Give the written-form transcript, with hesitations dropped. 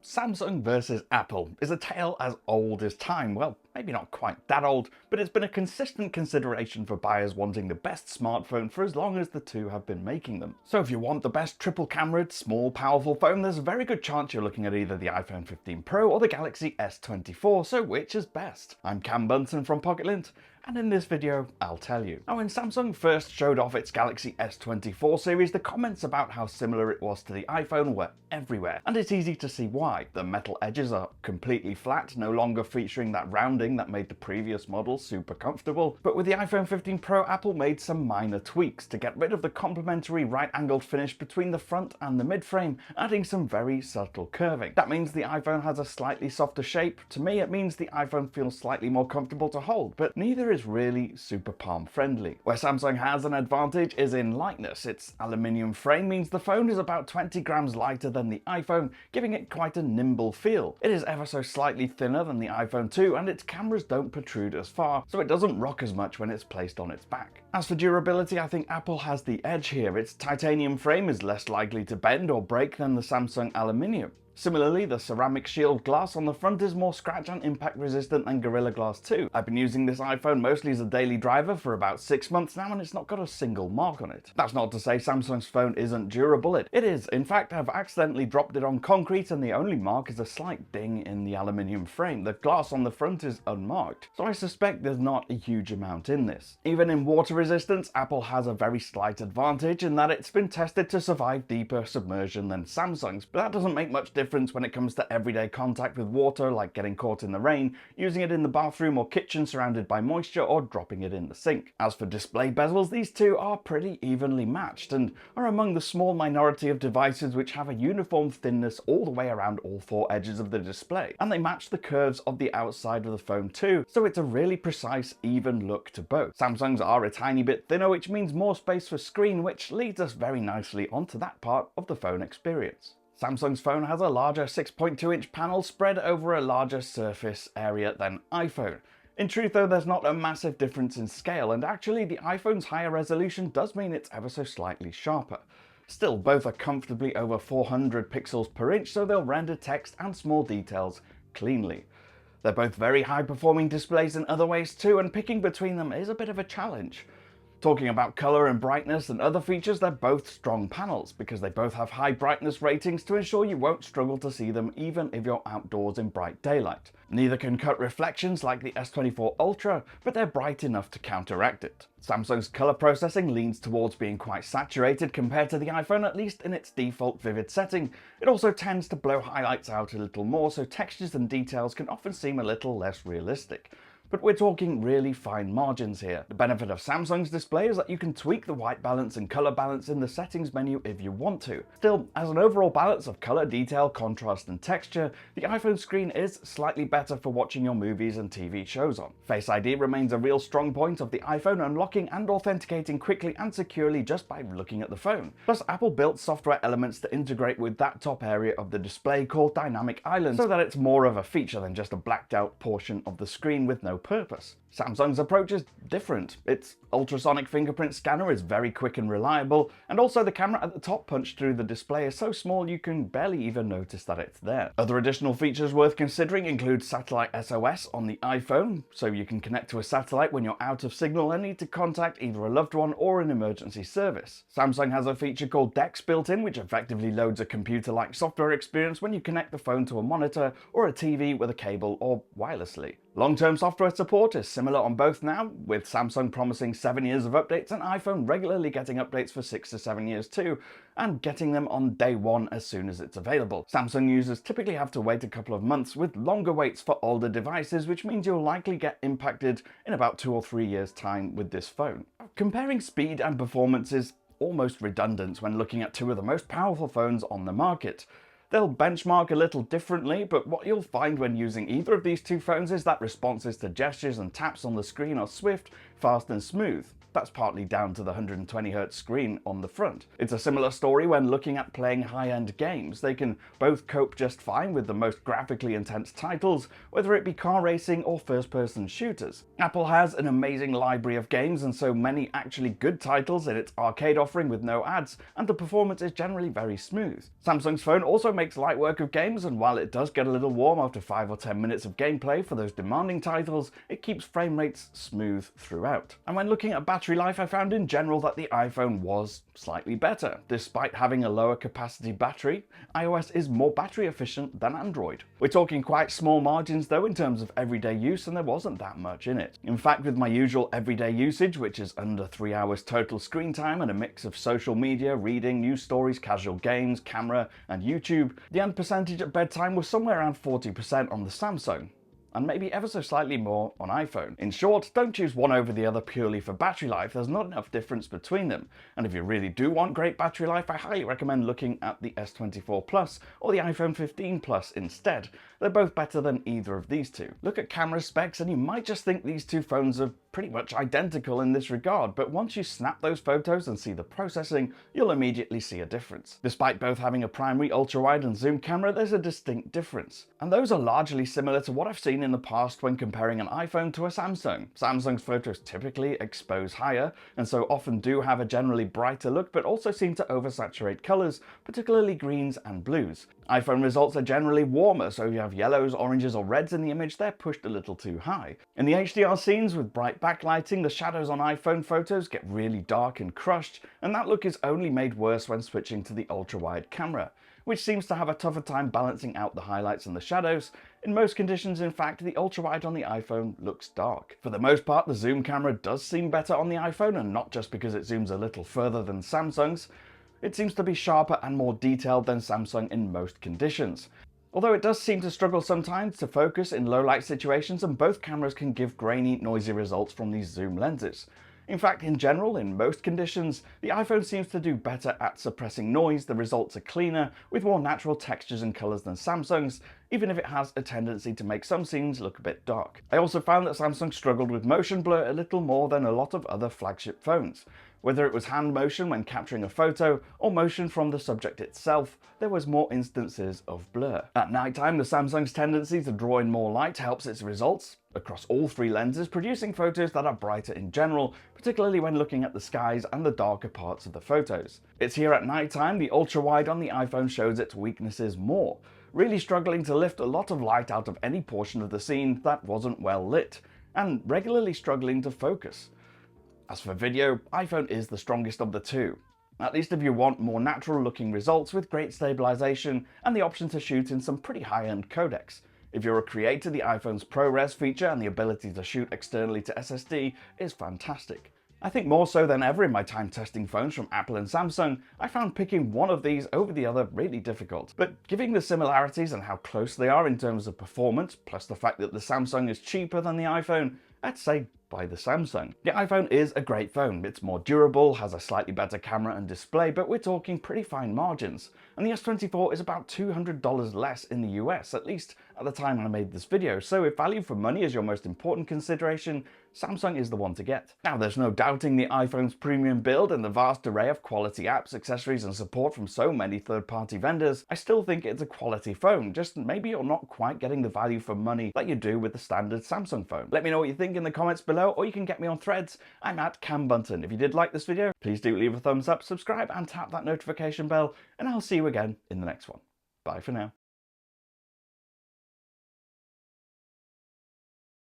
Samsung versus Apple is a tale as old as time. Well, maybe not quite that old, but it's been a consistent consideration for buyers wanting the best smartphone for as long as the two have been making them. So if you want the best triple-cameraed, small, powerful phone, there's a very good chance you're looking at either the iPhone 15 Pro or the Galaxy S24, so which is best? I'm Cam Bunton from Pocket-lint, and in this video, I'll tell you. Now, when Samsung first showed off its Galaxy S24 series, the comments about how similar it was to the iPhone were everywhere, and it's easy to see why. The metal edges are completely flat, no longer featuring that rounding that made the previous model super comfortable. But with the iPhone 15 Pro, Apple made some minor tweaks to get rid of the complementary right-angled finish between the front and the mid-frame, adding some very subtle curving. That means the iPhone has a slightly softer shape. To me, it means the iPhone feels slightly more comfortable to hold, but neither is really super palm friendly. Where Samsung has an advantage is in lightness. Its aluminium frame means the phone is about 20 grams lighter than the iPhone, giving it quite a nimble feel. It is ever so slightly thinner than the iPhone 2, and its cameras don't protrude as far, so it doesn't rock as much when it's placed on its back. As for durability, I think Apple has the edge here. Its titanium frame is less likely to bend or break than the Samsung aluminium. Similarly, the ceramic shield glass on the front is more scratch and impact resistant than Gorilla Glass 2. I've been using this iPhone mostly as a daily driver for about 6 months now, and it's not got a single mark on it. That's not to say Samsung's phone isn't durable. It is. In fact, I've accidentally dropped it on concrete and the only mark is a slight ding in the aluminium frame. The glass on the front is unmarked, so I suspect there's not a huge amount in this. Even in water resistance, Apple has a very slight advantage in that it's been tested to survive deeper submersion than Samsung's, but that doesn't make much difference when it comes to everyday contact with water, like getting caught in the rain, using it in the bathroom or kitchen surrounded by moisture, or dropping it in the sink. As for display bezels, these two are pretty evenly matched and are among the small minority of devices which have a uniform thinness all the way around all four edges of the display, and they match the curves of the outside of the phone too, so it's a really precise, even look to both. Samsung's are a tiny bit thinner, which means more space for screen, which leads us very nicely onto that part of the phone experience. Samsung's phone has a larger 6.2-inch panel spread over a larger surface area than iPhone. In truth though, there's not a massive difference in scale, and actually the iPhone's higher resolution does mean it's ever so slightly sharper. Still, both are comfortably over 400 pixels per inch, so they'll render text and small details cleanly. They're both very high-performing displays in other ways too, and picking between them is a bit of a challenge. Talking about color and brightness and other features, they're both strong panels because they both have high brightness ratings to ensure you won't struggle to see them even if you're outdoors in bright daylight. Neither can cut reflections like the S24 Ultra, but they're bright enough to counteract it. Samsung's color processing leans towards being quite saturated compared to the iPhone, at least in its default vivid setting. It also tends to blow highlights out a little more, so textures and details can often seem a little less realistic. But we're talking really fine margins here. The benefit of Samsung's display is that you can tweak the white balance and color balance in the settings menu if you want to. Still, as an overall balance of color, detail, contrast and texture, the iPhone screen is slightly better for watching your movies and TV shows on. Face ID remains a real strong point of the iPhone, unlocking and authenticating quickly and securely just by looking at the phone. Plus, Apple built software elements to integrate with that top area of the display called Dynamic Island, so that it's more of a feature than just a blacked out portion of the screen with no purpose. Samsung's approach is different. Its ultrasonic fingerprint scanner is very quick and reliable, and also the camera at the top punched through the display is so small you can barely even notice that it's there. Other additional features worth considering include satellite SOS on the iPhone, so you can connect to a satellite when you're out of signal and need to contact either a loved one or an emergency service. Samsung has a feature called DeX built in, which effectively loads a computer-like software experience when you connect the phone to a monitor or a TV with a cable or wirelessly. Long-term software support is similar on both now, with Samsung promising 7 years of updates and iPhone regularly getting updates for 6 to 7 years too, and getting them on day one as soon as it's available. Samsung users typically have to wait a couple of months, with longer waits for older devices, which means you'll likely get impacted in about 2 or 3 years' time with this phone. Comparing speed and performance is almost redundant when looking at two of the most powerful phones on the market. They'll benchmark a little differently, but what you'll find when using either of these two phones is that responses to gestures and taps on the screen are swift, fast and smooth. That's partly down to the 120Hz screen on the front. It's a similar story when looking at playing high-end games. They can both cope just fine with the most graphically intense titles, whether it be car racing or first-person shooters. Apple has an amazing library of games and so many actually good titles in its arcade offering with no ads, and the performance is generally very smooth. Samsung's phone also makes light work of games, and while it does get a little warm after 5 or 10 minutes of gameplay for those demanding titles, it keeps frame rates smooth throughout. And when looking at battery life, I found in general that the iPhone was slightly better. Despite having a lower capacity battery, iOS is more battery efficient than Android. We're talking quite small margins though in terms of everyday use, and there wasn't that much in it. In fact, with my usual everyday usage, which is under 3 hours total screen time and a mix of social media, reading, news stories, casual games, camera, and YouTube, the end percentage at bedtime was somewhere around 40% on the Samsung, and maybe ever so slightly more on iPhone. In short, don't choose one over the other purely for battery life. There's not enough difference between them. And if you really do want great battery life, I highly recommend looking at the S24 Plus or the iPhone 15 Plus instead. They're both better than either of these two. Look at camera specs and you might just think these two phones are pretty much identical in this regard, but once you snap those photos and see the processing, you'll immediately see a difference. Despite both having a primary ultra-wide and zoom camera, there's a distinct difference. And those are largely similar to what I've seen in the past when comparing an iPhone to a Samsung. Samsung's photos typically expose higher, and so often do have a generally brighter look, but also seem to oversaturate colors, particularly greens and blues. iPhone results are generally warmer, so if you have yellows, oranges, or reds in the image, they're pushed a little too high. In the HDR scenes with bright backlighting, the shadows on iPhone photos get really dark and crushed, and that look is only made worse when switching to the ultra-wide camera, which seems to have a tougher time balancing out the highlights and the shadows. In most conditions, in fact, the ultra-wide on the iPhone looks dark. For the most part, the zoom camera does seem better on the iPhone, and not just because it zooms a little further than Samsung's. It seems to be sharper and more detailed than Samsung in most conditions. Although it does seem to struggle sometimes to focus in low light situations, and both cameras can give grainy, noisy results from these zoom lenses. In fact, in general, in most conditions, the iPhone seems to do better at suppressing noise. The results are cleaner, with more natural textures and colors than Samsung's, even if it has a tendency to make some scenes look a bit dark. I also found that Samsung struggled with motion blur a little more than a lot of other flagship phones. Whether it was hand motion when capturing a photo, or motion from the subject itself, there was more instances of blur. At nighttime, the Samsung's tendency to draw in more light helps its results across all three lenses, producing photos that are brighter in general, particularly when looking at the skies and the darker parts of the photos. It's here at nighttime the ultra-wide on the iPhone shows its weaknesses more, really struggling to lift a lot of light out of any portion of the scene that wasn't well lit, and regularly struggling to focus. As for video, iPhone is the strongest of the two, at least if you want more natural looking results with great stabilization and the option to shoot in some pretty high-end codecs. If you're a creator, the iPhone's ProRes feature and the ability to shoot externally to SSD is fantastic. I think more so than ever in my time testing phones from Apple and Samsung, I found picking one of these over the other really difficult. But given the similarities and how close they are in terms of performance, plus the fact that the Samsung is cheaper than the iPhone, I'd say buy the Samsung. The iPhone is a great phone. It's more durable, has a slightly better camera and display, but we're talking pretty fine margins. And the S24 is about $200 less in the US, at least at the time I made this video. So if value for money is your most important consideration, Samsung is the one to get. Now, there's no doubting the iPhone's premium build and the vast array of quality apps, accessories, and support from so many third-party vendors. I still think it's a quality phone, just maybe you're not quite getting the value for money that you do with the standard Samsung phone. Let me know what you think in the comments below, or you can get me on Threads. I'm at Cam Bunton. If you did like this video, please do leave a thumbs up, subscribe, and tap that notification bell, and I'll see you again in the next one. Bye for now.